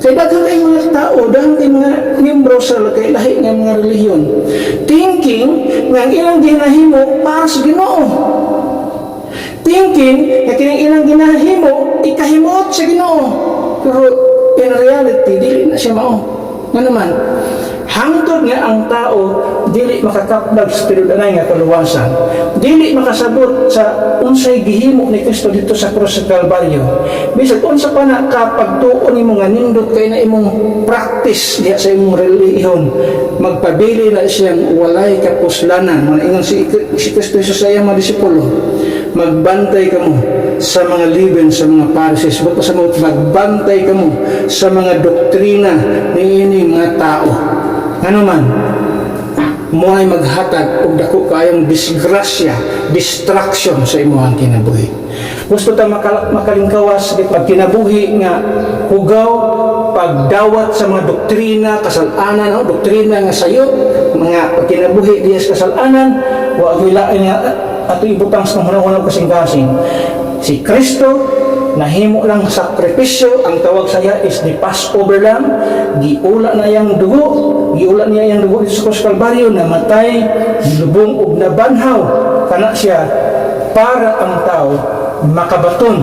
Kaya daghang kay mga tao, daghang kay mga miyembro sa lahi ng mga relihiyon, thinking nga ang ilang ginahimo para sa Ginoo. Thinking na kining ilang ginahimo, ikahimuot sa Ginoo. Pero in reality, dili na siya mao. Nga naman, hangtod nga ang tao dili makakapdag sa tinud-anay nga kaluwasan, dili makasabot sa unsay gihimo ni Kristo dito sa krus sa Kalbaryo. Bisag unsa pa na kapagtuon nimo nga nindot kay na imong practice diha sa imong relihiyon, magpabili na siyang walay kapuslanan. Ingon si Kristo sa iyang mga disipulo, magbantay kamo sa mga liben sa mga Pharisees, sa mga magbantay kamo sa mga doktrina ni ining mga tao. Ano man, mo ay maghatag og dako kayong disgrasya, distraction sa imong kinabuhi. Gusto ta makalingkawas di pagkinabuhi nga hugaw, pagdawat sa mga doktrina, kasalanan, doktrina nga sayo, mga pagkinabuhi diya sa kasalanan, wa gilain nga ato ibutang sa hunahunang kasing-kasing. Si Kristo nahimo lang sakripisyo, ang tawag sa iya is the Passover lang, giula na yang dugo, giula niya yang dugo sa krus Kalbaryo, namatay, lubong ug nabanhaw kana siya para ang tao makabaton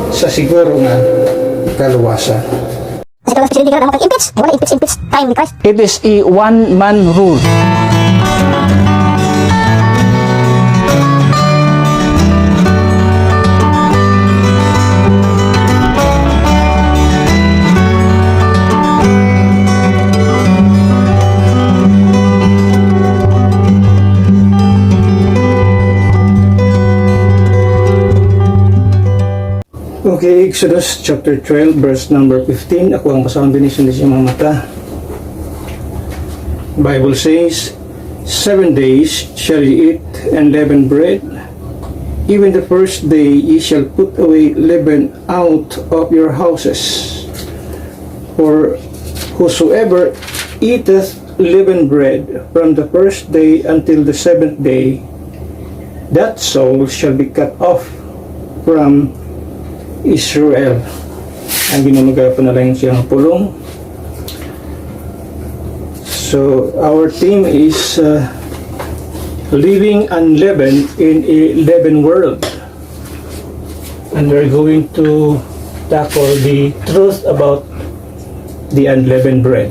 sa siguro nga kaluwasan. Kasi kalau presidente ka na mag-impeach, ay wala impeach time ni Christ. It is a one-man rule. Okay, Exodus chapter 12, verse number 15. Ako ang pasahang binisyon sa mga mata. Bible says, 7 days shall ye eat unleavened bread. Even the first day ye shall put away leaven out of your houses. For whosoever eateth leavened bread from the first day until the 7th day, that soul shall be cut off from Israel. Ang ginamagay pa na lang siyang pulong. So, our theme is living unleavened in a leavened world. And we're going to tackle the truth about the unleavened bread.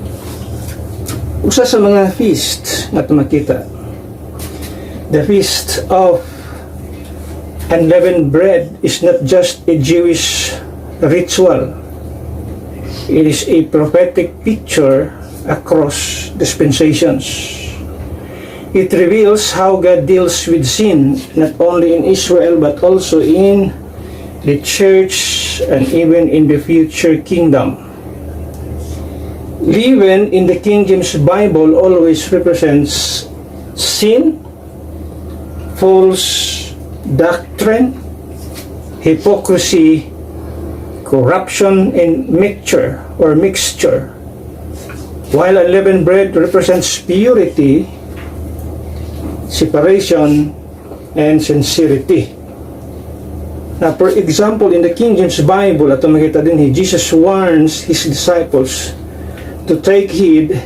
Usa sa mga feast na makita, the feast of unleavened bread is not just a Jewish ritual. It is a prophetic picture across dispensations. It reveals how God deals with sin, not only in Israel but also in the church and even in the future kingdom. Leaven in the King James Bible always represents sin, false doctrine, hypocrisy, corruption, and mixture, while unleavened bread represents purity, separation, and sincerity. Now, for example, in the King James Bible, at makita din, Jesus warns his disciples to take heed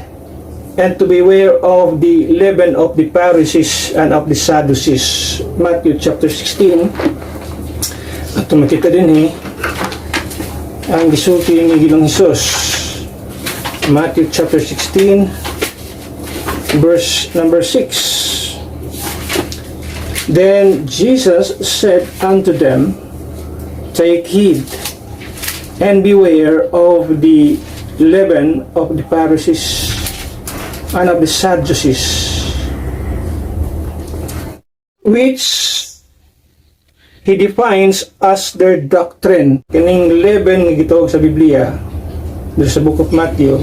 and to beware of the leaven of the Pharisees and of the Sadducees. Matthew chapter 16. At makita din ang gisulti ni Ginoong Hesus. Matthew chapter 16, verse number 6. Then Jesus said unto them, take heed and beware of the leaven of the Pharisees and of the Sadducees, which he defines as their doctrine. Kining leaven nga gitawag sa Biblia, dito sa book of Matthew,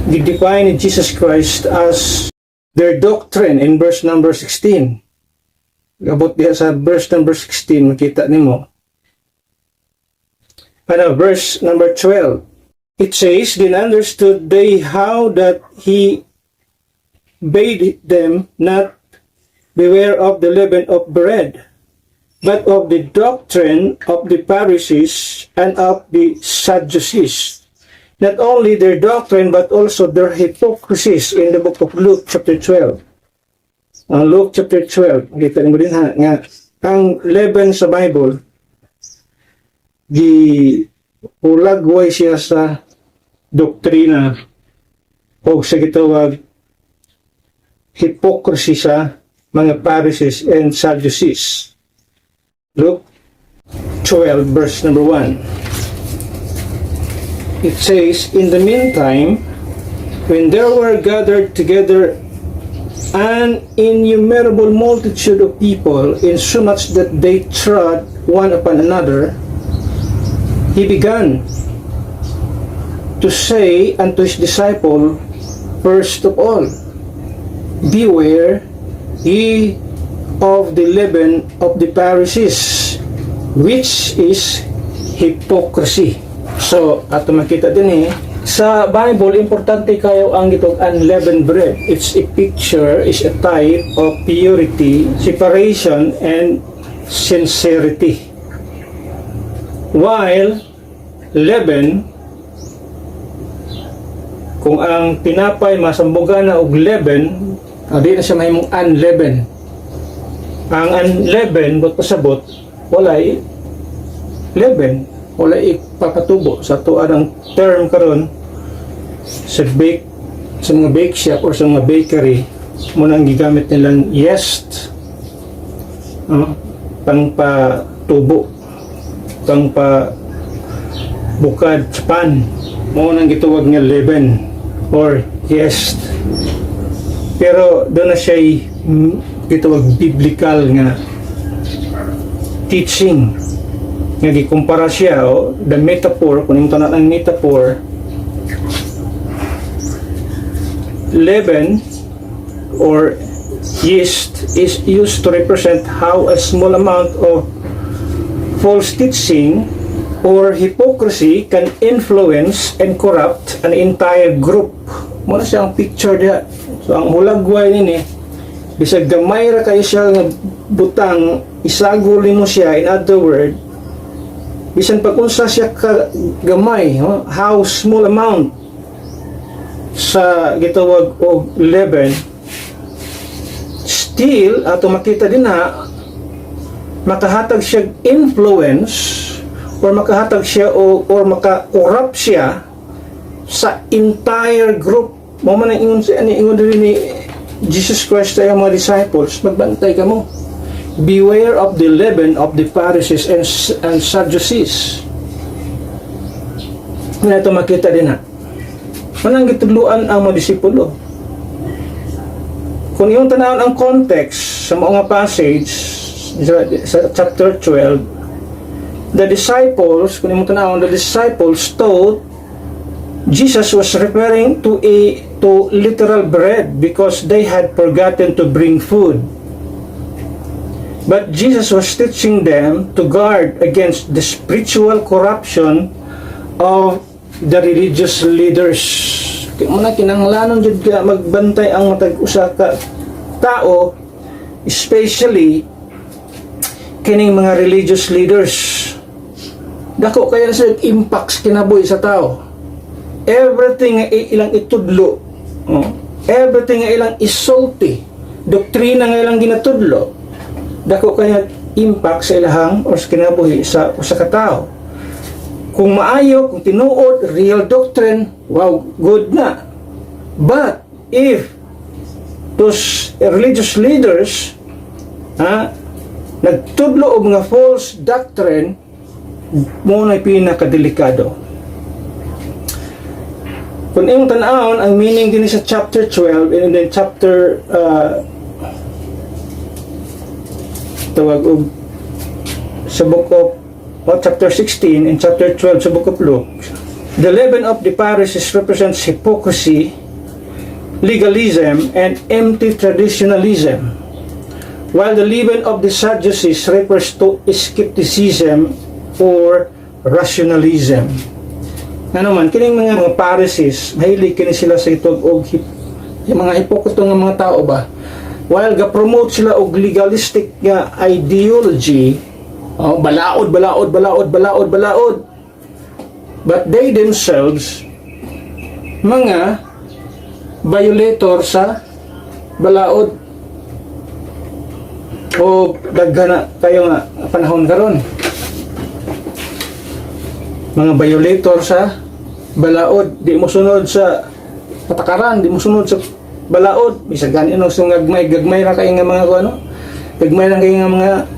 gidefine ni Jesus Christ as their doctrine in verse number 16. Abot diha sa verse number 16, makita nimo. Verse number 12. It says, then understood they how that he bade them not beware of the leaven of bread, but of the doctrine of the Pharisees and of the Sadducees. not only their doctrine but also their hypocrisies in the book of Luke chapter 12. Luke chapter 12, kita mo din ha, nga, ang leaven sa Bible, ulagway siya sa doktrina o sa gitawag hypocrisy sa mga Pharisees and Sadducees. Luke 12 verse number 1. It says, "In the meantime, when there were gathered together an innumerable multitude of people, insomuch that they trod one upon another, he began to say unto his disciple, first of all, beware ye of the leaven of the Pharisees, which is hypocrisy." So, ato makita din sa Bible, importante kayo ang itong unleavened bread. It's a picture, is a type of purity, separation, and sincerity. While leaven, kung ang tinapay masambugan na og leaven, di na siya mahimong unleavened. Ang unleavened, ba't pasabot, walay leaven, walay ipapatubo sa tuwa ng term karon sa mga bake shop or sa mga bakery, muna ang gigamit nilang yeast, pang patubo, pang pa bukad sa pan, muna ang gituwag nga leaven or yeast. Pero doon na siya gitawag biblical nga teaching nga gikumpara siya the metaphor, kung yung tanan ng metaphor, leaven or yeast is used to represent how a small amount of false teaching or hypocrisy can influence and corrupt an entire group. Muna siya ang picture diya. So ang hulagway nini, bisag gamay ra kayo siya nga butang, isaguli mo siya, in other word, bisan pag unsa siya ka gamay, how small amount sa gitawag og leaven, still ato makita din na makahatag siya influence or makahatag siya or maka-corrupt siya sa entire group. Mo man ang ingon din ni Jesus Christ ay mga disciples, magbantay ka mo. Beware of the leaven of the Pharisees and Sadducees. Nga ito makita din ha. Manang gitudluan ang mga disipulo. Kung yung tanawon ang context sa mga passage sa chapter 12, the disciples, kung yung tanawon, the disciples thought Jesus was referring to literal bread because they had forgotten to bring food. But Jesus was teaching them to guard against the spiritual corruption of the religious leaders. Muna kinanglanon jud ka magbantay ang matag usa ka tao, especially kining mga religious leaders. Dako kaya sa impacts kinabuhi sa tao. Everything nga ilang itudlo, everything nga ilang isulti, doktrina nga ilang ginatudlo, dako kaya impact sa ilahang o sa kinabuhi sa katao. Kung maayo, kung tinuod, real doctrine, wow, good na. But if those religious leaders nagtudlo og mga false doctrine, mo na pinakadelikado. Kung iyong tanawon, ang meaning din sa chapter 12 and then chapter tawag og sa book of chapter 16 and chapter 12 sa book of Luke, the leaven of the Pharisees represents hypocrisy, legalism, and empty traditionalism, while the leaven of the Sadducees refers to skepticism or rationalism. Ano man, kining mga Pharisees, mahilig kini sila sa itog og yung mga hipokrito nga mga tao ba, while ga-promote sila og legalistic nga ideology, balaod, but they themselves mga violator sa balaod o daghana kayo nga panahon karon. Mga violator sa balaod, di mo sunod sa patakaran, di mo sunod sa balaod, bisag ganin no sung gagmay ra kay nga mga ano, gagmay ra kay nga mga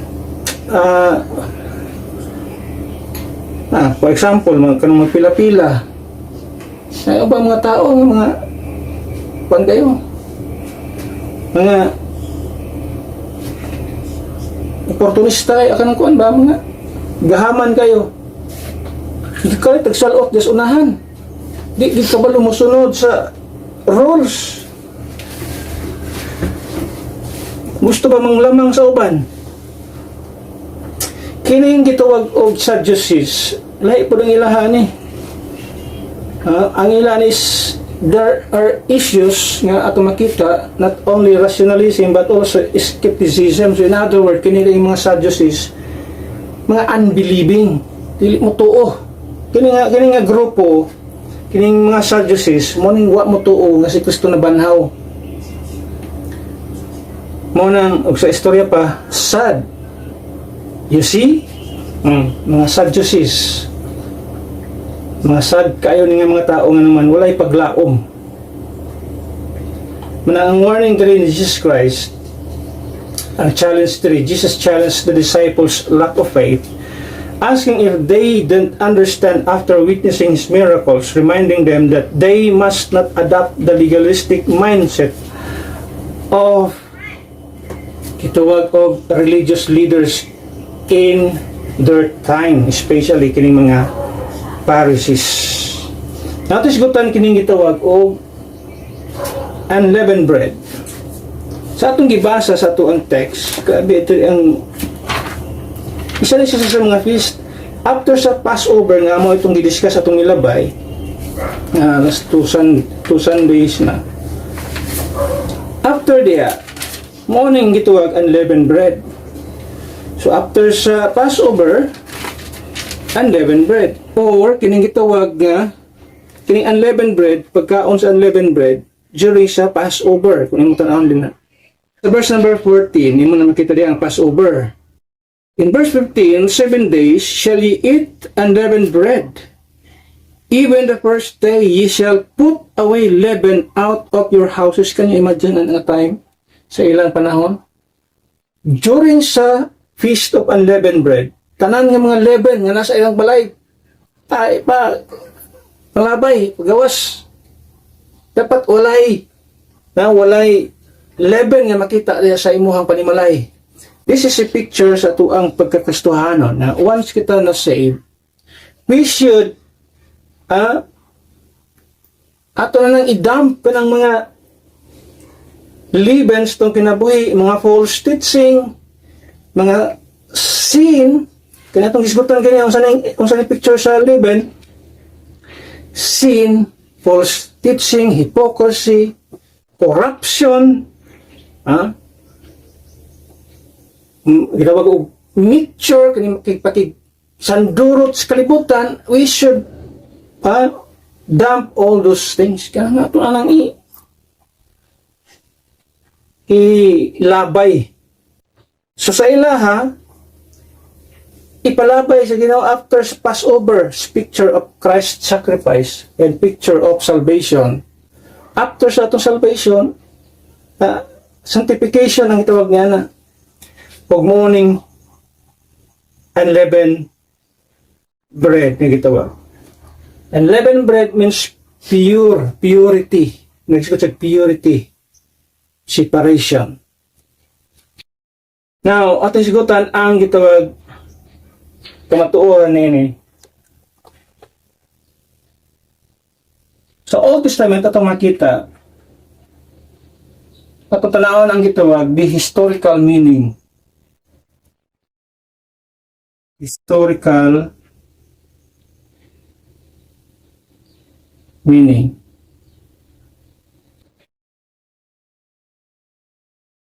for example, mga kanang magpila-pila. Ay ba mga tao nga mga pan kayo. Mga oportunista ay akan kuan ba mga gahaman kayo. Di ka tagsalot des unahan. Di ka ba lumusunod sa rules? Gusto ba manglamang sa uban? Kining gitawag og Sadducees, lahi po ng ilahan eh. Ang ilan is, there are issues nga ato makita, not only rationalism but also skepticism. So in other words, kini yung mga Sadducees, mga unbelieving, dili mo tuo. Kini nga grupo, kining mga Sadducees, mo ning wa mo tuo nga si Kristo na banhaw. Mo nang og sa istorya pa, sad. You see? Mga Sadducees. Mga sad kayo ni nga mga tao nga naman walay paglaom. Muna ang warning diri ni Jesus Christ, ang challenge diri, Jesus challenged the disciples' lack of faith, asking if they didn't understand after witnessing His miracles, reminding them that they must not adopt the legalistic mindset of kitawag of religious leaders in their time, especially kining mga Pharisees. Natin sigutan kining gitawag o unleavened bread. Sa atong gibasa sa ato ang text, kabi ito ang isa na siya sa mga feast. After sa Passover nga mo itong gidiscuss atong nilabay, last two Sundays na. After that, morning gitawag unleavened bread. So after sa Passover, unleavened bread. Or kining gitawag nga kining unleavened bread, pagkaon sa unleavened bread during sa Passover. Kung imo tan-awon din na. Sa verse number 14, imo na makita diyan ang Passover. In verse 15, 7 days shall ye eat unleavened bread. Even the first day ye shall put away leaven out of your houses. Can you imagine an time sa ilang panahon? During sa Feast of Unleavened Bread, tanan nga mga leaven nga nasa ilang balay, malabay, pagawas. Dapat walay leaven nga makita sa imuhang panimalay. This is a picture sa tuang pagkakristohano na once kita na saved, we should ato na nang idump ka ng mga leavens tong kinabuhi, mga false teaching, mga sin, kaya itong gisgutan kanya, kung saan picture sa leaven, sin, false teaching, hypocrisy, corruption, ginawag og mixture, pati sandurot sa kalibutan, we should dump all those things. Kaya nga ito na lang ilabay. So sa ilaha, ipalabay sa Ginoo after Passover, picture of Christ's sacrifice and picture of salvation. After sa itong salvation, sanctification ang itawag niya na pag morning unleavened bread na gitawag. Unleavened bread means purity. Nagsikot sa purity, separation. Now, ating sigutan ang gitawag kamatuoran nini. Sa Old Testament atong makita, atong tanawon ang gitawag the historical meaning. Historical meaning.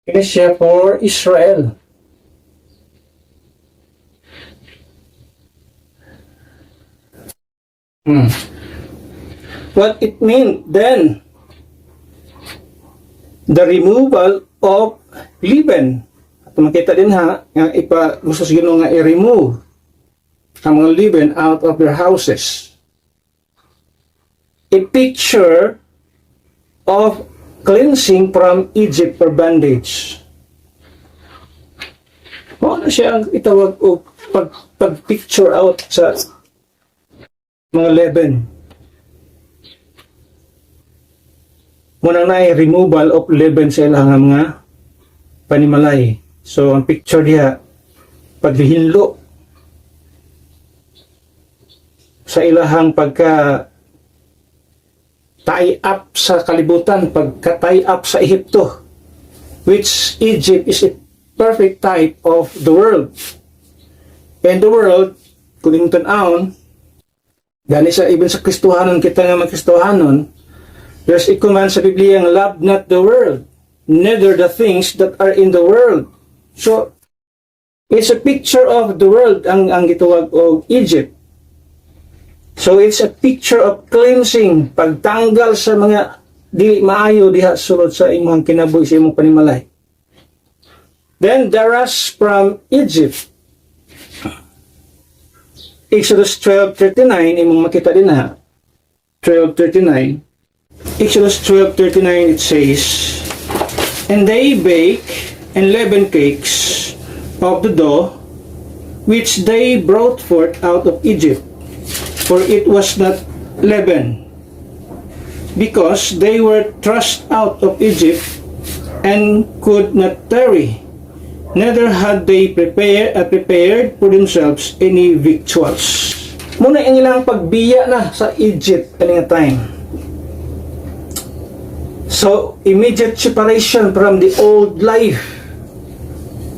It is siya for Israel. what it meant then. The removal of leaven. At makita din ha, nga gusto sa Ginoo nga i-remove ang mga leaven out of their houses. A picture of cleansing from Egypt or bondage. Ano siya ang itawag o pag-picture out sa mga leaven. Muna na ay removal of leaven sa ilang mga panimalay. So, ang picture diya, paghihinlo sa ilahang pagka tie up sa kalibutan, pagka tie up sa Ehipto, which Egypt is a perfect type of the world. And the world, kung yung tanawon, gani sa even sa Kristohanon, kita nga mag-Kristohanon, there's a command sa Biblia nga love not the world, neither the things that are in the world. So, it's a picture of the world ang gitawag og Egypt. So, it's a picture of cleansing, pagtanggal sa mga di maayo diha sulod sa imong kinabuhi sa imong panimalay. Then, the rush from Egypt. Exodus 12:39, imong makita din ha. 12:39. Exodus 12:39 it says, and they bake and leaven cakes of the dough which they brought forth out of Egypt, for it was not leaven, because they were thrust out of Egypt and could not tarry, neither had they prepared for themselves any victuals. Muna ang ilang pagbiya na sa Egypt kaning time. So, immediate separation from the old life.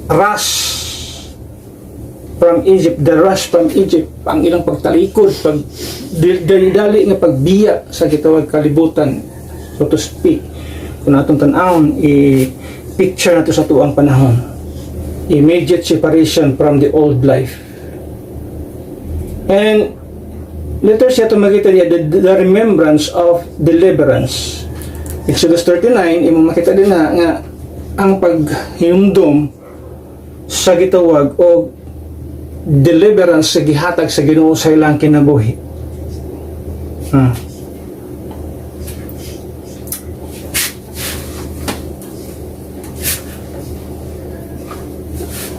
Rush from Egypt, the rush from Egypt, ang ilang pagtalikod, dali-dali nga pagbiya sa gitawag kalibutan, so to speak. Kung natong tanawon, i-picture nato sa tuang panahon. Immediate separation from the old life. And later siya makita niya the remembrance of deliverance. Exodus 39, imong makita din na nga ang paghinumdom sa gitawag o deliverance sa gihatag sa Ginoo sa ilang kinabuhi.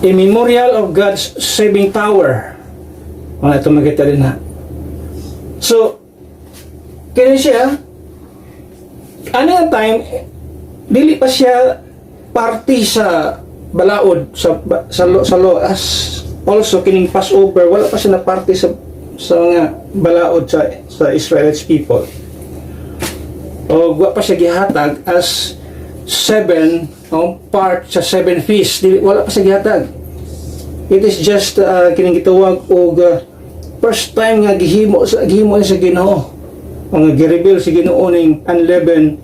A memorial of God's saving power. Ito makita din ha. So, kaya siya, ano yung time, dili pa siya party sa balaod, sa as also kining Passover, wala pa siya na party sa mga balaod sa Israelite people. O wala pa siya gihatag as 7 part sa 7 feasts, wala pa siya gihatag. It is just kining gitawag og first time nga gihimo sa Ginoo. Mga gi-reveal si Ginoo ning unleavened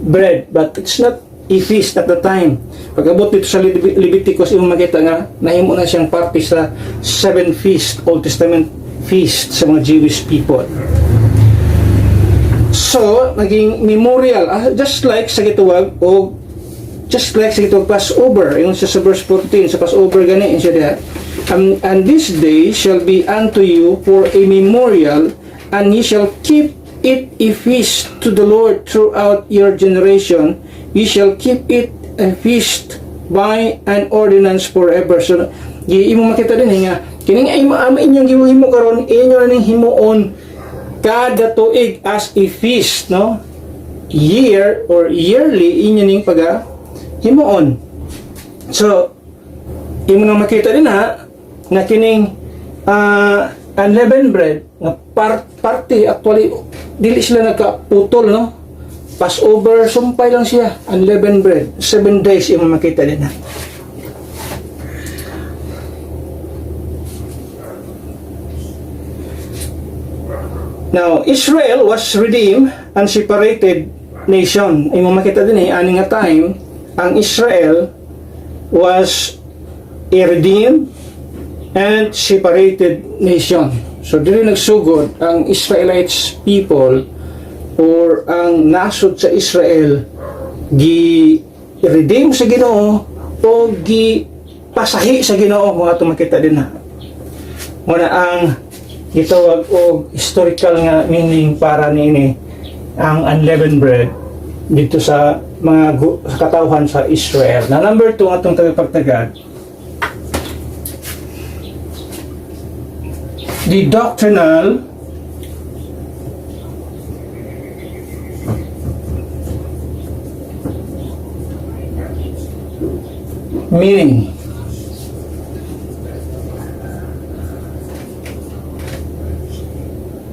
bread, but it's not a feast at the time. Pag-abot dito sa Leviticus, imong makita nga nahimo na siyang parte sa 7 feast, Old Testament feast sa mga Jewish people. So, naging memorial, just like sa gitawag o just like sa gitawag Passover, yung sa verse 14 sa Passover gani siya diha. And this day shall be unto you for a memorial, and ye shall keep it a feast to the Lord throughout your generation. Ye shall keep it a feast by an ordinance forever. So, imo makita din nga, kining inyong gibuhimo karon, inyo ning himuon kada tuig as a feast, no? Year or yearly inyo ning himuon. So, imo nang makita din ha, nga kining unleavened bread nga party actually dili sila nagkaputol, no? Passover sumpay lang siya, unleavened bread 7 days imo makita din ha. Now Israel was redeemed and separated nation. Imo makita din ani nga time ang Israel was a redeemed and separated nation. So dili nagsugod ang Israelites people or ang nasod sa Israel gi-redeem sa Ginoo o gi-pasahi sa Ginoo, mga ito makita din na. Muna ang gitawag o historical nga meaning para niini ang unleavened bread dito sa mga sa katawhan sa Israel. Na number 2 atong tagapagtagad, the doctrinal meaning.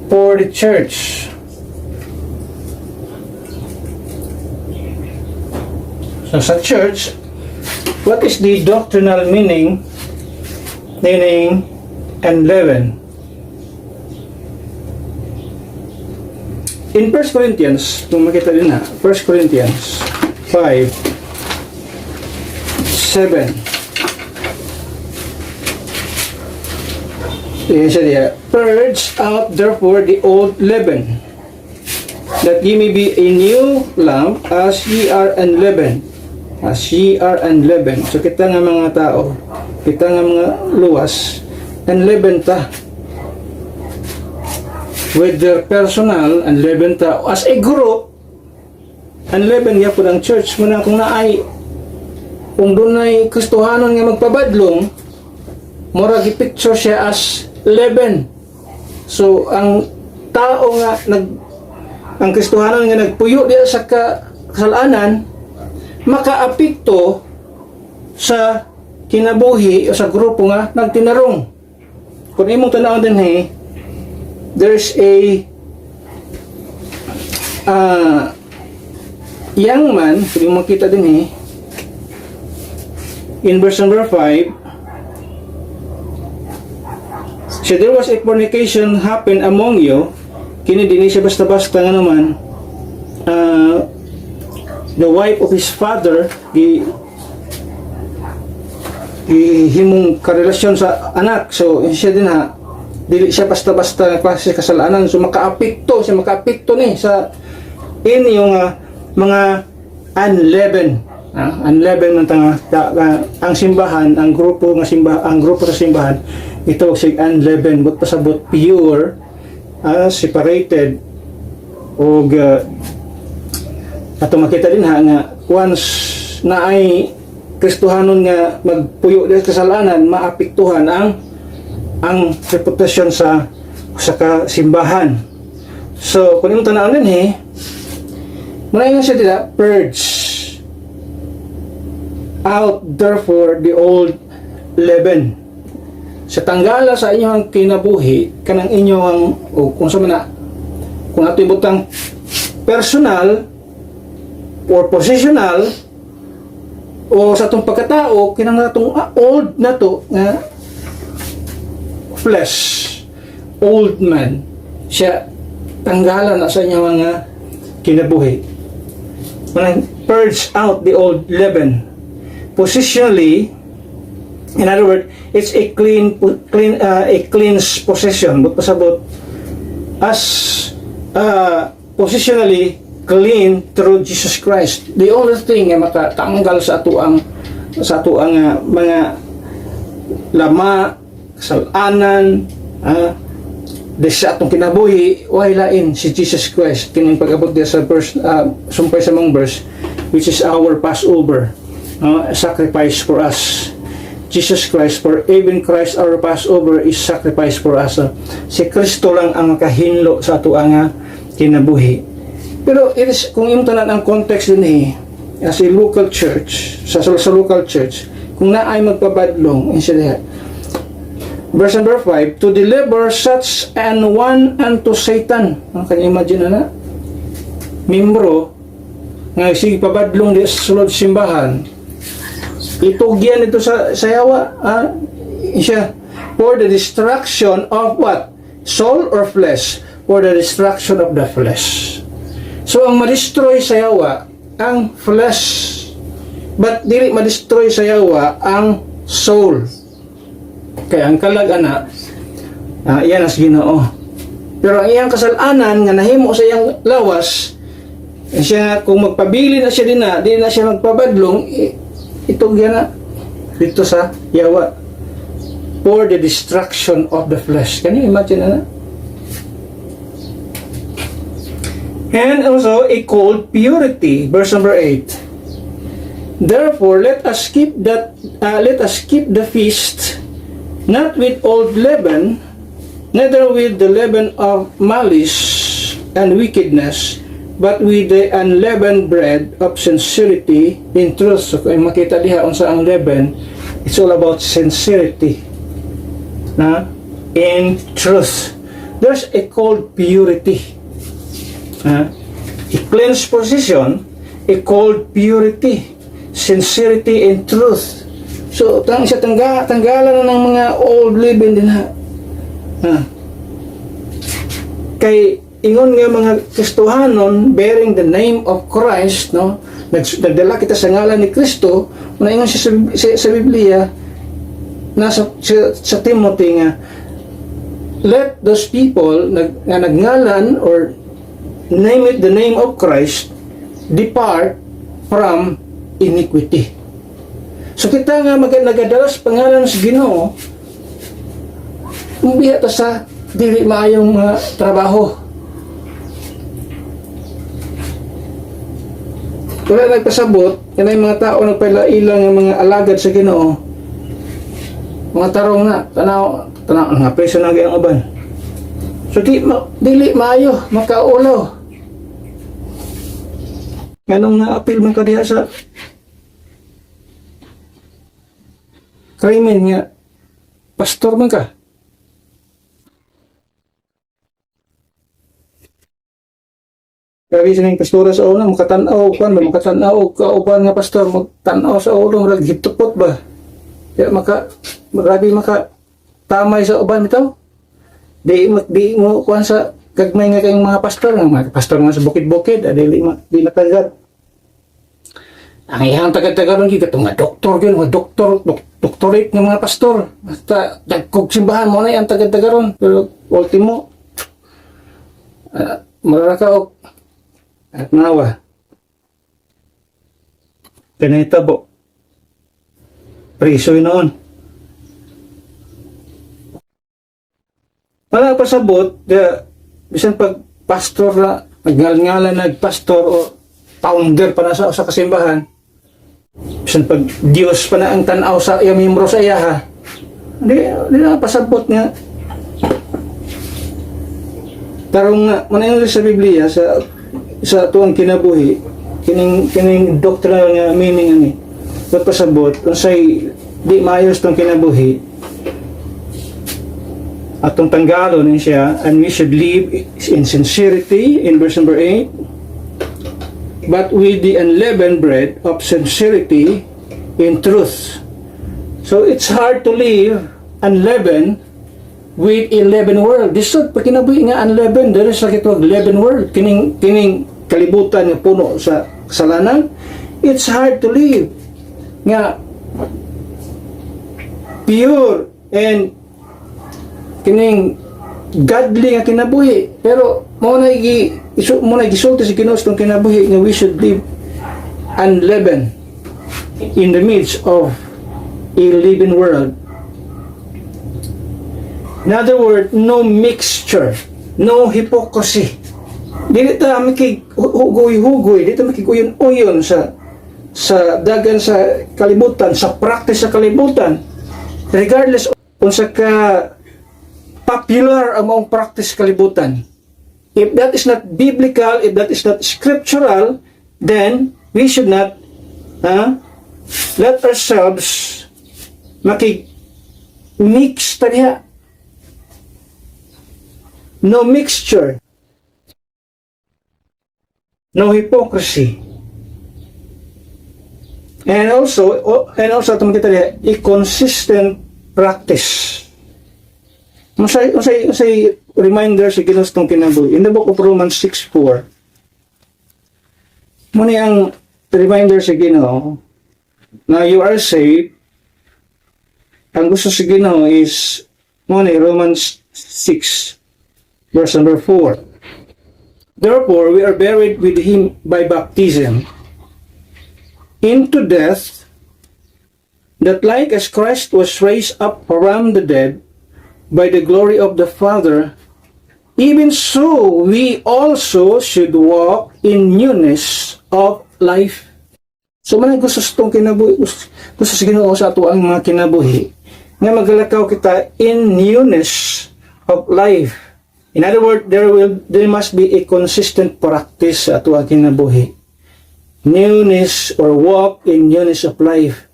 For the church. So sa church, what is the doctrinal meaning unleavened? In 1 Corinthians, kung makita din na, 1 Corinthians 5:7. Yan siya diya. Purge out therefore the old leaven, that ye may be a new lump as ye are unleavened. As ye are unleavened. So kita nga mga tao, kita nga mga luwas, unleavened ta. With their personal, unleavened ta. As a group, unleavened nga po ng church. Muna kung naay, kung doon ay Kristohanon nga magpabadlong, mura gi-picture siya as leaven. So ang tao nga ang Kristohanon nga nagpuyo diya sa kasalanan, makaapekto sa kinabuhi o sa grupo nga nagtinarong. Kung imong tanawon din there's a young man, kung imong makita din in verse number 5, so there was a fornication happen among you, kini din siya basta-basta nga naman, the wife of his father himong karelasyon sa anak. So siya din dili siya basta-basta nga klase kasalanan. So makaapekto ni sa inyong mga unleavened. Unleavened ng ang simbahan, ang grupo sa simbahan, ito si unleavened, but pasabot pure, separated, o ato makita din nga once na ay Kristohanon nga magpuyo din kasalanan, maapektuhan ang reputasyon sa kasimbahan. So kung yung tanawin din muna nga siya dila, purge out therefore the old leaven. Sa tanggala sa inyong kinabuhi, kanang inyong kung sa mana, kung ato ibutang personal or positional o sa itong pagkatao, kinang natong old na to nga flesh, old man, siya tanggala na sa inyong mga kinabuhi. Purge out the old leaven. Positionally, in other words, it's a cleansed possession. But pasabot as positionally clean through Jesus Christ. The only thing nga makatanggal sa atuang mga lama, kasalanan, sa atong kinabuhi, wailain si Jesus Christ. Kining pag-abot dia sa verse, sumpay sa mong verse, which is our Passover, sacrifice for us. Jesus Christ, for even Christ our Passover is sacrifice for us. Si Kristo lang ang makahinlo sa atuang kinabuhi. Pero it is, kung yung tanan ang context din as a local church, sa local church, kung naay magpabadlong, instead verse number 5, to deliver such an one unto Satan. Ang kanya imagine na membro nga sige pabadlong di sa sulod simbahan, itugyan ito sa yawa, siya, for the destruction of what? Soul or flesh? For the destruction of the flesh. So ang ma-destroy sa yawa ang flesh, but dili ma-destroy sa yawa ang soul. Kaya ang kalag-ana, yan as Ginoo. Pero ang iyang kasalanan nga nahimo sa iyang lawas, siya kung magpabili na siya di na siya magpabadlong, itong yan na dito sa yawa for the destruction of the flesh. Can you imagine na? And also a called purity, verse number 8. Therefore let us keep the feast not with old leaven, neither with the leaven of malice and wickedness, but with the unleavened bread of sincerity in truth. So kung makita diha unsa ang leaven, it's all about sincerity na in truth. There's a called purity, a cleansed position, a called purity, sincerity in truth. So tanggalan na ng mga old leaven din ha. Kay ingon nga mga Kristohanon bearing the name of Christ, no, nagdala kita sa ngalan ni Kristo, na ingon siya sa Biblia sa Timothy nga, let those people nga nagngalan or name it the name of Christ depart from iniquity. So kita nga nagadalas pangalan sa Ginoo, umbiya ta sa dili maayong trabaho. Wala nagpasabot, yan ay mga tao nagpailailang ng mga alagad sa Ginoo. Mga tarong na, tanaw, nga preso na ang uban. So dili maayo, makaulaw. Ganong nga apil man ka diha sa krimen nga, pastor man ka. Grabe siya ng pastora sa ulo, makatanaw kauban nga pastor, magtanaw sa ulo, maghitupot ba? Kaya grabe tamay sa uban ito. Di mo kuhan sa gagmay nga kayong mga pastor nga sa bukid-bukid, di nakagad. Ang iyang tagad-tagaron kita mga doktor gyud, mga doctorate ng mga pastor. Basta dagkog simbahan mo na ang tagad-tagaron, pero ultimo mararakaw at nawa pinahitabo prisoy noon. Wala pasabot bisan pag pastor na nagngalan nagpastor o founder pa na sa kasimbahan, bisan pag Dios pa na ang tanaw sa iya membro sa iya ha, di na pasabot nga. Tarong nga manayon sa Biblia sa tuang kinabuhi kining doctrinal nga meaning ani pasabot unsay di maayos tong kinabuhi atong tanggalon siya, and we should live in sincerity in verse number 8, but with the unleavened bread of sincerity in truth. So it's hard to live unleavened with a leavened world. This is pag kinabuhi nga unleavened, there is a leavened world, kining kalibutan nga puno sa kasalanan. It's hard to live nga pure and kining godly nga kinabuhi, pero mo na gisulti sa Ginoo itong kinabuhi nga we should live unleavened in the midst of a living world. In other words, no mixture, no hypocrisy. Dili ta hugoy-hugoy, dili ta makiguyon-uyon sa dagan sa kalibutan, sa practice sa kalibutan. Regardless kung sa ka popular ang maong practice kalibutan. If that is not biblical, if that is not scriptural, then we should not let ourselves mix tariha. No mixture. No hypocrisy. And also itong kita diha, a consistent practice. Unsay reminder sa Ginoo tong kinabuhi. In the book of Romans 6:4. Muni ang reminder sa Ginoo na you are saved. Ang gusto sa Ginoo is muni Romans 6 Verse number 4. Therefore, we are buried with him by baptism into death, that like as Christ was raised up from the dead by the glory of the Father, even so we also should walk in newness of life. So man gusto sa itong kinabuhi, gusto sa Ginoo sa ato ang mga kinabuhi, nga magalakaw kita in newness of life. In other words, there must be a consistent practice sa ato ang kinabuhi. Newness or walk in newness of life.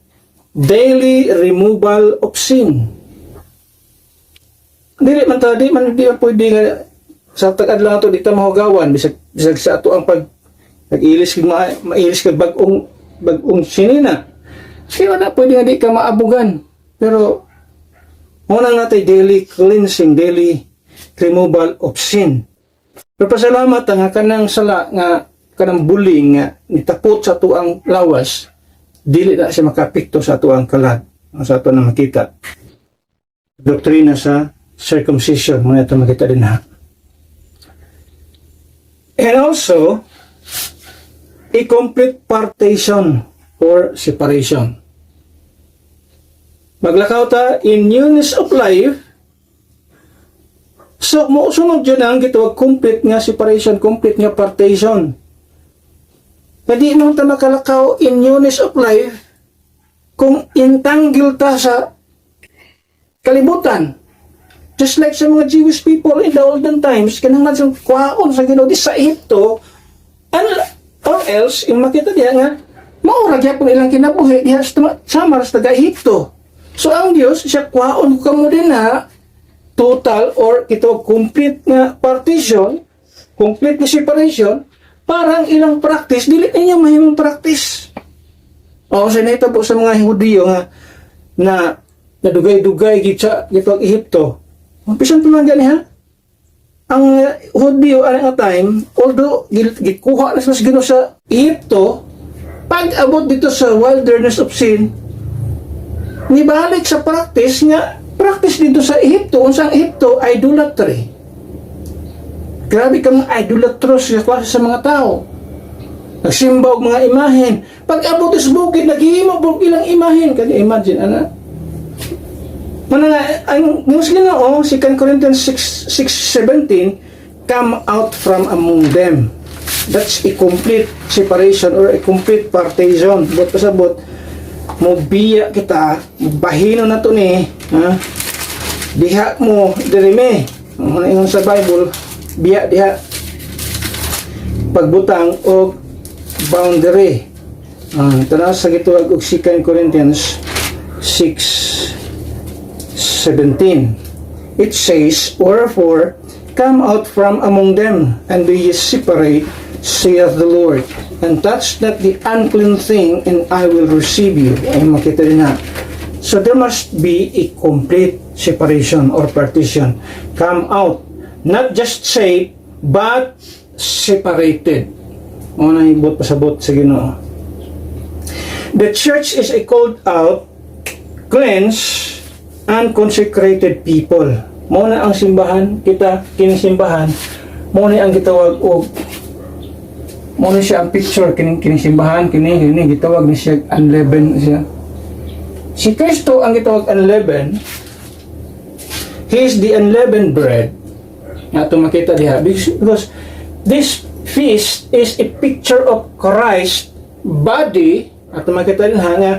Daily removal of sin. Di man pwede nga sa tagad lang ito, di ta mahugawan. Bisag sa ato ang pag-ilis kag bagong sinina. Kaya na pwede nga di ka maabugan. Pero muna nga tayo daily cleansing, daily removal of sin. Pero pasalamat nga kanang sala nga kanang bullying nga nitapot sa tuang lawas, dili na siya makapikto sa tuang kalag, sa ato na makita. Doktrina sa circumcision, muna ito makita din ha. And also, a complete partition or separation. Maglakaw ta in newness of life. So, sunod dyan ang gitawag complete nga separation, complete nga partition. Pwede nung ta makalakaw in newness of life kung entangled ta sa kalibutan. Just like sa mga Jewish people in the olden times, kanang sa kwaon sa Ginoo di sa Egypto, or else, yung makita diya nga, maurag yapon ilang kinabuhi diya sa maras taga-Egypto. So, ang Diyos, siya kwaon ko mo din na total or ito complete na partition, complete na separation, parang ilang practice, dili ninyo mahimong practice. O, sa nito po sa mga Hudiyo nga, na nadugay-dugay gito ang Egypto. Pisan po lang gani ha? Ang Hudiyo ang time, although gikuha na sa Ginoo sa Egypto, pag abot dito sa wilderness of sin, nibalik sa practice nga, practice dito sa Egypto, unsang Egypto, idolatry. Grabe ka mga idolatros sa mga tao. Nagsimba og mga imahen. Pag abot sa bukid, naghihimo og ilang imahen. Can you imagine, ana? Ang Ginoo, 2 Corinthians 6:17, come out from among them. That's a complete separation or a complete partition. Bot pasabot, mo biya kita, bahino na to ni, ha? Diha mo, dirime. Ano yung sa Bible, biya diha. Pagbutang o boundary. Tanaw sa gituwag og 2 Corinthians 6:17. It says, wherefore, come out from among them, and be ye separate, saith the Lord, and touch not the unclean thing, and I will receive you. Ay makita din na. So there must be a complete separation or partition. Come out. Not just saved, but separated. Una ibot pasabot sa Ginoo. The church is a called out, cleansed, and consecrated people. Muna ang simbahan, kita kinisimbahan, muna ang gitawag og muna siya ang picture kinisimbahan, kini gitawag ni siya unleavened siya. Si Kristo ang gitawag unleavened. He is the unleavened bread. Nga ito makita diha. Because this feast is a picture of Christ's body. At makita din ha nga,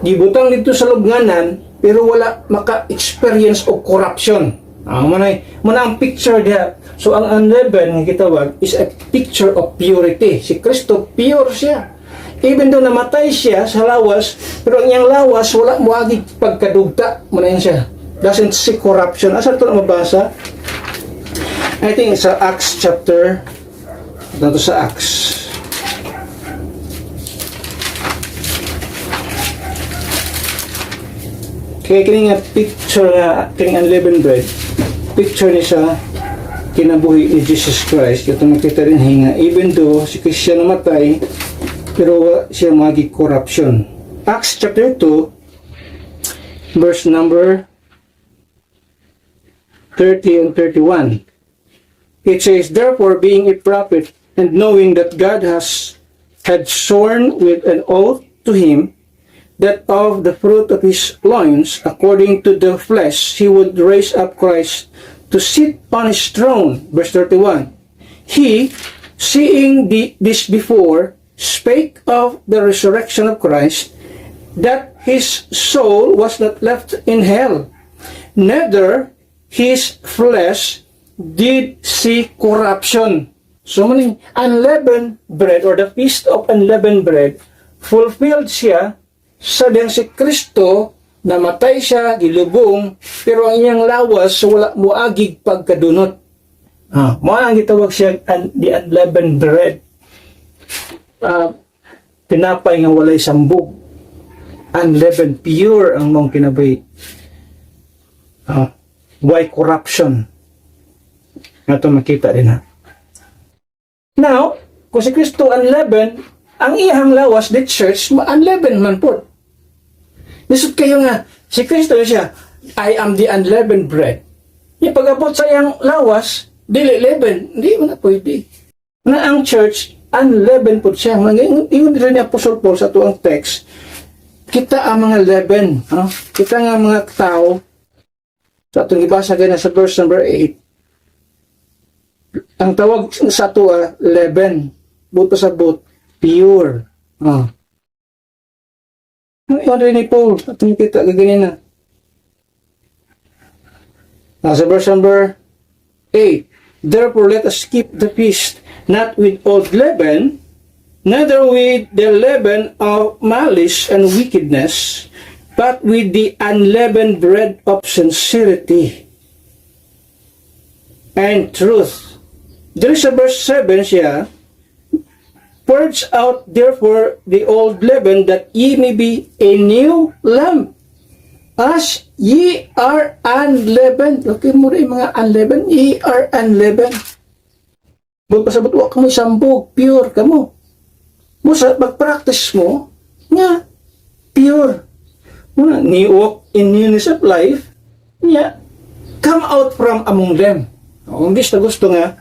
gibutang dito sa lubnganan, pero wala maka-experience of corruption. Muna ang picture diha. So ang unleavened nga gitawag is a picture of purity. Si Kristo pure siya. Even though namatay siya sa lawas, pero ang iyang lawas wala moagi pagkadugta. Muna yan siya. Doesn't see corruption. Asa ito na mabasa? I think sa Acts chapter, dito sa Acts. Kaya kini nga picture nga kini unleavened bread, picture ni sa kinabuhi ni Jesus Christ. Ito makita rin hinga, even though si Kristo namatay, pero siya magi corruption. Acts chapter 2, verse number 30 and 31. It says, therefore, being a prophet, and knowing that God had sworn with an oath to him, that of the fruit of his loins, according to the flesh, he would raise up Christ to sit on his throne. Verse 31. He, seeing this before, spake of the resurrection of Christ, that his soul was not left in hell, neither his flesh did see corruption. So meaning, unleavened bread or the feast of unleavened bread, fulfilled siya sa diyang si Kristo, namatay siya, gilubong, pero ang iyang lawas wala muagig pagkadunot. Mo ang gitawag siya the unleavened bread. Tinapay nga walay sambog. Unleavened, pure ang mong kinabay. Why corruption? Ito makita din ha. Now, kung si Kristo unleavened, ang iyang lawas, the church, unleavened man po. Nisod kayo nga, si Kristo siya, I am the unleavened bread. Yung pag-abot sa iyang lawas, dili leaven, hindi mo na pwede. Na ang church, unleavened po siya. Iyon rin ni Apostle Paul sa tuang text, kita ang mga leaven, kita nga mga tao, sa itong ibasa ganyan sa verse number 8, ang tawag sa tuwa, leaven, buto sa but, pure. Iyon rin ni Paul, at kita ganyan na. Sa verse number 8, therefore let us keep the feast, not with old leaven, neither with the leaven of malice and wickedness, but with the unleavened bread of sincerity and truth. There is a verse 7 siya, purge out therefore the old leaven, that ye may be a new lump, as ye are unleavened. Okay mo rin mga unleavened, ye are unleavened. Magpasabot, wak mo sambog, pure ka mo. Musa, mag-practice mo, nga, pure. Muna, ni walk in newness of life, nga, come out from among them. Kung gusto nga,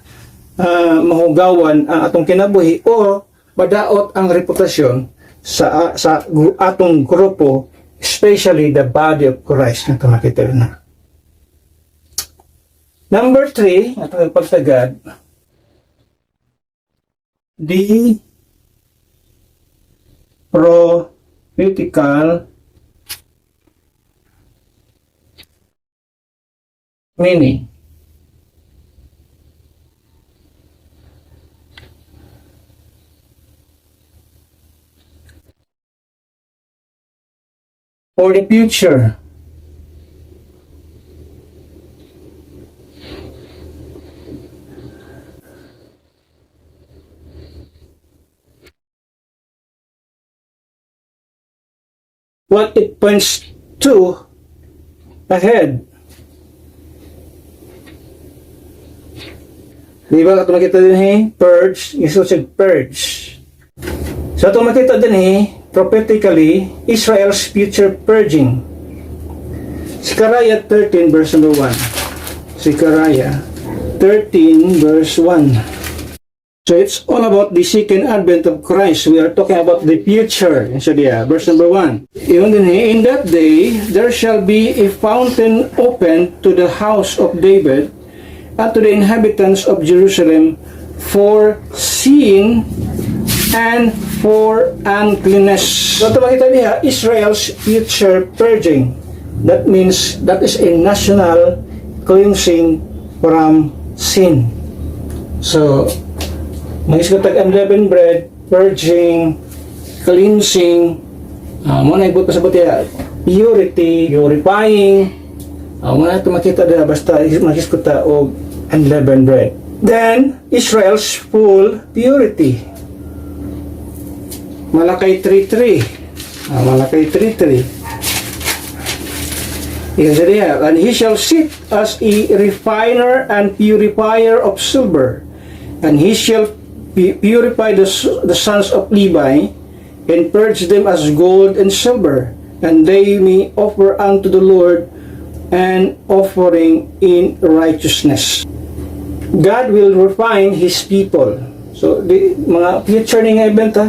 mahugawan ang atong kinabuhi o madaot ang reputasyon sa atong grupo, especially the body of Christ. Ito nakita rin na. Number 3, atong pagtagad, the prophetical meaning. For the future. What it points to ahead. Di ba ito makita din purge, iso siya purge. So ito makita din prophetically, Israel's future purging. Zechariah 13 verse number 1. Zechariah 13 verse 1. So it's all about the second advent of Christ. We are talking about the future. So verse number 1. In that day, there shall be a fountain opened to the house of David and to the inhabitants of Jerusalem for sin and for uncleanness. So ito makita niya, Israel's future purging. That means that is a national cleansing from sin. So, mag-isgatag unleavened bread, purging, cleansing, muna ibut pa sa butiya, purity, purifying, muna ito makita na basta mag-iskuta o unleavened bread. Then, Israel's full purity. Malakay 3:3. Malakay 3:3. And he shall sit as a refiner and purifier of silver, and he shall purify the sons of Levi, and purge them as gold and silver, and they may offer unto the Lord an offering in righteousness. God will refine His people. So, mga future nga event ha.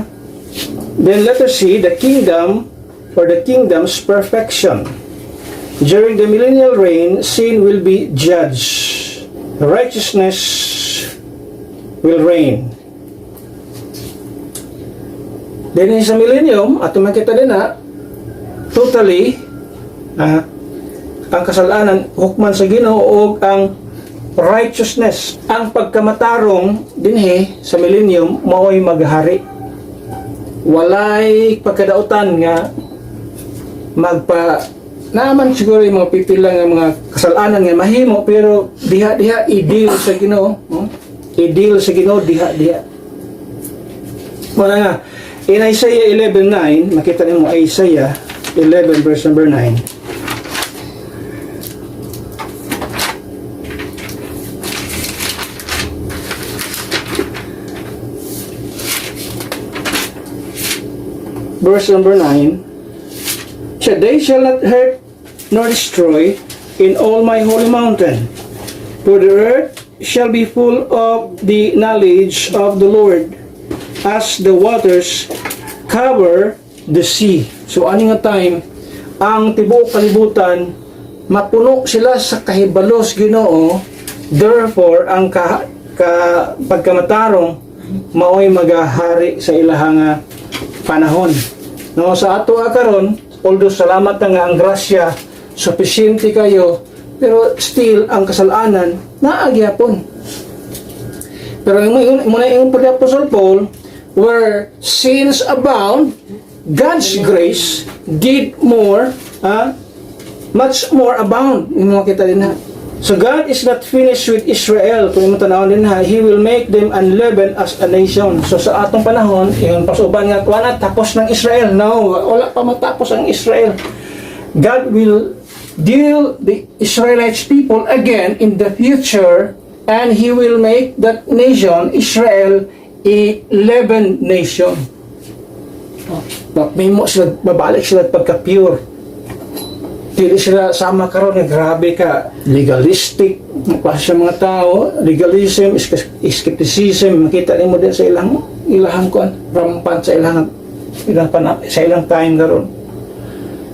Then let us see the kingdom or the kingdom's perfection. During the millennial reign, sin will be judged. Righteousness will reign. Then sa millennium, at makita din na, totally, ang kasalanan, hukman sa Ginoo o ang righteousness. Ang pagkamatarong dinhi sa millennium, mao'y maghari. Walay pagkadautan nga naman siguro yung mga pipila nga mga kasalanan nga mahimo, pero diha i-deal sa Ginoo, i-deal sa Ginoo diha. Muna nga, in Isaiah 11:9, makita niyo mo Isaiah 11 verse number 9. Verse number 9, they shall not hurt nor destroy in all my holy mountain, for the earth shall be full of the knowledge of the Lord, as the waters cover the sea. So, ano nga time, ang tibuok kalibutan, mapuno sila sa kahibalos Ginoo, therefore, ang pagkamatarong, mao'y magahari sa ilahang panahon. No, sa ato karon, although salamat na nga ang grasya, suficiente kayo, pero still, ang kasalanan, naagyapon. Pero muna yung Apostle Paul, where sins abound, God's grace did more, much more abound. Yung mga kita din ha. So God is not finished with Israel. Kung yung tanawin din ha, He will make them unleavened as a nation. So sa atong panahon, yung pasuban nga, wala tapos ng Israel. No, wala pa matapos ang Israel. God will deal the Israelites people again in the future, and He will make that nation, Israel, a leavened nation. Mimo sila, babalik sila pagka-pure. Dili sila sama karon nga grabe ka legalistic sa mga tao, legalism, skepticism, makita nimo din sa ilahang kuan, rampant sa ilang time karon.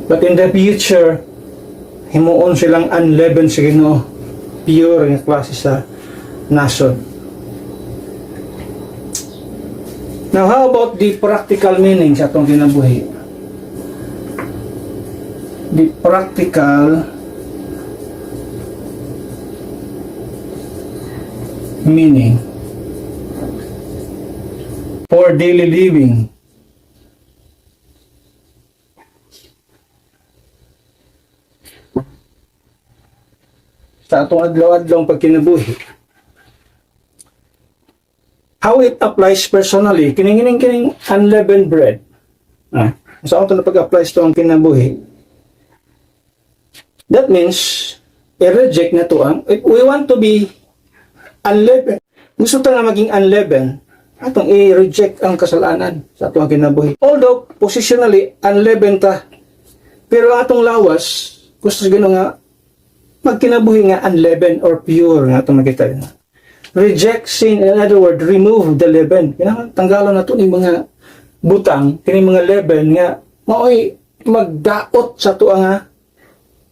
But in the future, himuon silang unleavened sa Ginoo, pure nga klase sa nation. Now, how about the practical meaning sa atong kinabuhi? The practical meaning for daily living. Sa atong adlaw-adlaw pagkinabuhi, how it applies personally, kining unleavened bread. Sa atong pag-apply sa atong kinabuhi, that means, i-reject na to ang, if we want to be unleavened, gusto ta nga maging unleavened, atong i-reject ang kasalanan sa atong kinabuhi. Although, positionally, unleavened ta, pero atong lawas, gusto Ginoo nga, magkinabuhi nga unleavened or pure nga atong makita na. Reject sin, in other words, remove the leaven. Tanggalan na ito ng mga butang, kining mga leaven nga, maoy magdaot sa ito nga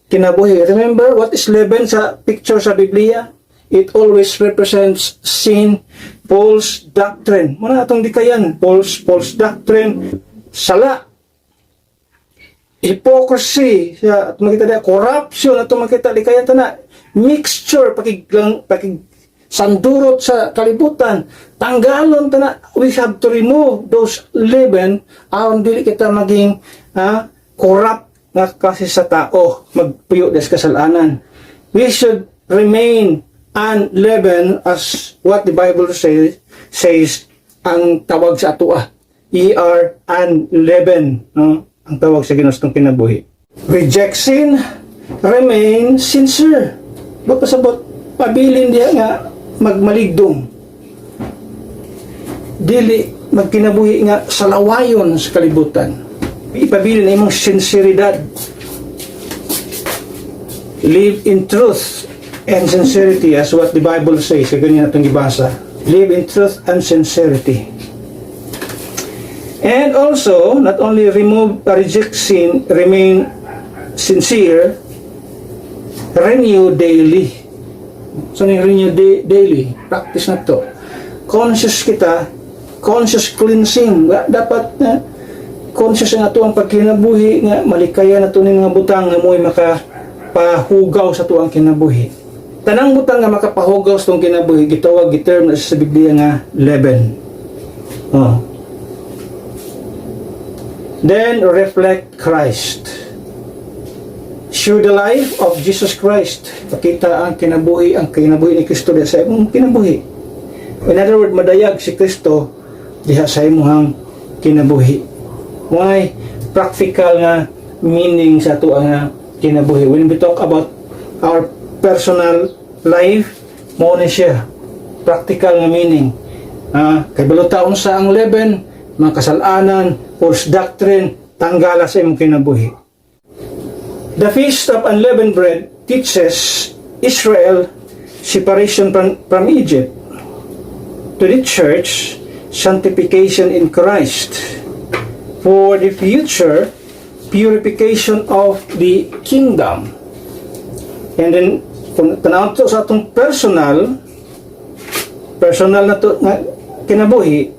kinabuhi. Remember what is leaven sa picture sa Biblia? It always represents sin, false doctrine. Muna itong dikayan, false doctrine, sala, hypocrisy, at makita niya, corruption, at makita dikayan ito na, mixture, sandurot sa kalibutan, tanggalon ito na, we have to remove those leaven, dili kita maging corrupt nga kasi sa tao, magpuyo des kasalanan. We should remain unleavened as what the Bible says ang tawag sa atua. Ye are unleavened, no? Ang tawag sa ginustong kinabuhi. Reject sin, remain sincere. Pasabot, pabilin diya nga magmaligdong. Dili magkinabuhi nga sa lawayon sa kalibutan. Ipabilin na imong sinceridad. Live in truth and sincerity as what the Bible says. Kaya ganyan itong ibasa. Live in truth and sincerity. And also, not only reject sin, remain sincere, renew daily. So, renew daily. Practice na to. Conscious kita, conscious cleansing. Dapat na conscious na ito ang pagkinabuhi nga malikaya na ito ng mga butang na mo'y makapahugaw sa ito ang kinabuhi. Tanang butang nga makapahugaw sa itong kinabuhi, gitawag, giterm na sa Biblia nga leaven. Then reflect Christ. Show the life of Jesus Christ. Pakita ang kinabuhi ni Kristo sa imong kinabuhi. In other words, madayag si Kristo diha sa imong kinabuhi. Why? Practical nga meaning sa ato ang kinabuhi. When we talk about our personal life, mo na siya. Practical nga meaning. Kay balutaon sa ang leaven, mga kasalanan, false doctrine, tanggala sa imong kinabuhi. The Feast of Unleavened Bread teaches Israel separation from Egypt. To the church, sanctification in Christ. For the future, purification of the kingdom. And then, kung tanaw to sa atong personal na to nga kinabuhi,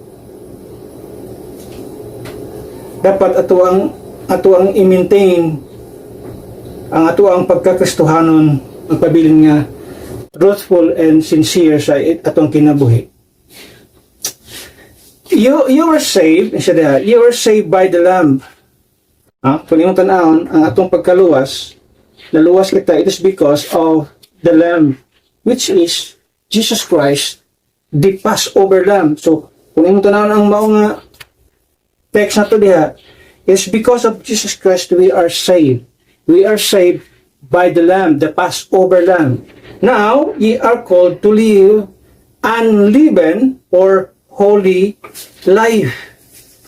dapat ato ang i-maintain ang ato ang pagkakristohanon, ang pabilin nga truthful and sincere sa atong kinabuhi. You were saved, you were saved by the Lamb. Kung yung tanahon, ang atong pagkaluwas, naluwas kita, it is because of the Lamb, which is Jesus Christ, the Passover Lamb. So, kung yung tanahon ang maong text na to diha, it's because of Jesus Christ we are saved. We are saved by the Lamb, the Passover Lamb. Now, ye are called to live unleavened or holy life.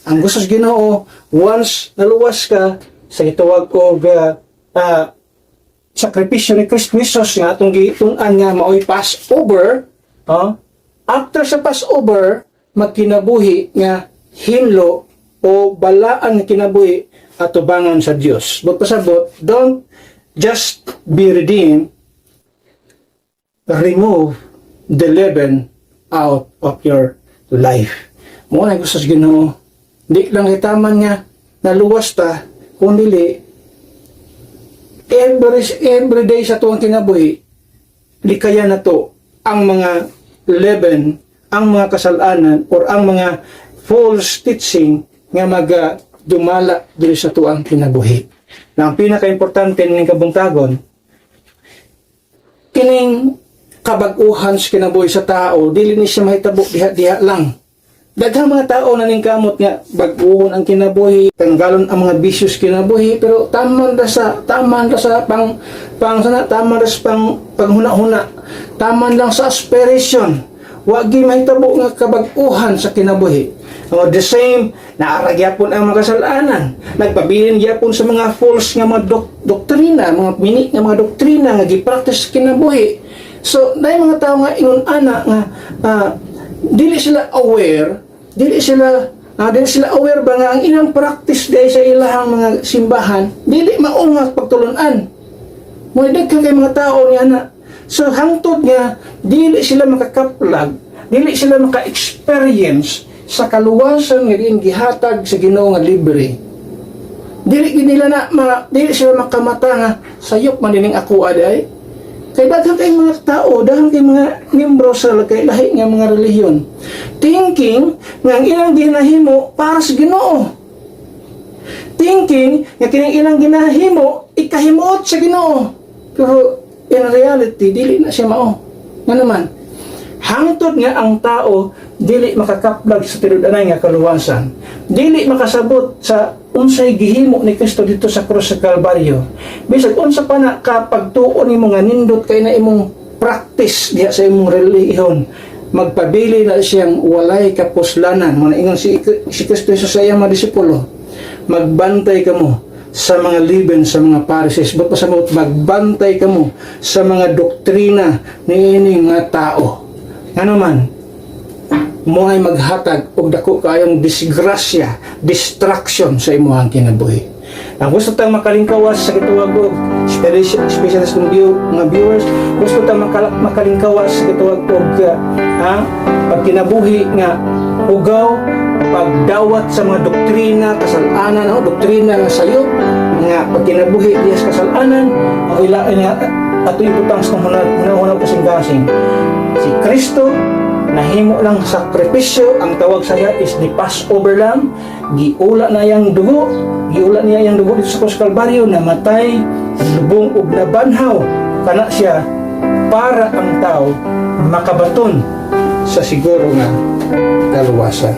Ang gusto sa Ginoo, once naluwas ka sa gitawag og sakripisyo ni Kristo Jesus nga atong gitung-an nga maoy Passover, after sa Passover magkinabuhi nga hinlo o balaan nga kinabuhi atubangan sa Dios. Pasabot, don't just be redeemed, remove the leaven out of your life. Mo na gusto sa Ginoo, di lang itaman nga naluwas ta, kundi every day sa tuwang kinabuhi, likaya na to ang mga leaven, ang mga kasalanan, or ang mga false teaching nga dumala diri sa tuwang kinabuhi. Na ang pinaka-importante ng kabuntagon, kining kabag-uhan sa kinabuhi sa tao, dili ni siya mahitabo diha lang. Daghang mga tao na ning kamot nga bag-uhon ang kinabuhi, tanggalon ang mga bisyos kinabuhi, pero taman ra sa panghuna-huna, taman lang sa aspiration. Wa gi mahitabo nga kabag-uhan sa kinabuhi. The same, naaragyapon ang mga kasalanan. Nagpabilin gyapon sa mga false nga mga doktrina, mga mini nga mga doktrina nga gi-practice kinabuhi. So, dahil mga tao nga ingon ana nga dili sila aware ba nga ang ilang practice dahil sa ilahang mga simbahan, dili maungat pagtulunan. Mga daghan kay mga tao niya na. So, hangtod nga, dili sila makakaplag, dili sila maka-experience sa kaluwasan nga rin gihatag sa Ginoo nga libre. Dili sila makamata nga sayop man dining ako aday. Kay daghang kay mga tao, daghang kay mga membro sa kay lahi nga mga relihiyon, thinking nga ang ilang ginahimo para sa Ginoo. Thinking nga kining ilang ginahimo ikahimuot sa Ginoo. Pero in reality, dili na siya mao. Nga naman, hangtod nga ang tao dili makakaplag sa tinud-anay nga kaluwasan, dili makasabot sa unsay gihimo ni Kristo dito sa krus sa Kalbaryo. Bisag unsa pa na kapagtuon nimo nga nindot kay na imong practice diha sa imong relihiyon, magpabili na siyang walay kapuslanan. Mga ingon si Kristo sa iyang mga disipulo, magbantay kamo sa mga liben sa mga Pharisees, but pasamot magbantay kamo sa mga doktrina ni ining nga tao. Ano man, mo ay maghatag og dako kayong disgrasya, distraction sa imuhang kinabuhi. Ang gusto tang makalingkawas sa gituwag og specialist ng mga viewers, gusto tang makalingkawas sa gituwag og pagkinabuhi nga ugaw, pagdawat sa mga doktrina, kasalanan o doktrina nga sayo, nga pagkinabuhi diyas kasalanan, o ilain nga ato ibutang sa hunahunang kasing-kasing. Si Kristo nahimo lang sakripisyo, ang tawag sa iya is the Passover lamb, giula na yang dugo, giula niya yang dugo dito sa Krus Kalbaryo, namatay, lubong ug nabanhaw, kana siya para ang tao makabaton sa siguro nga kaluwasan.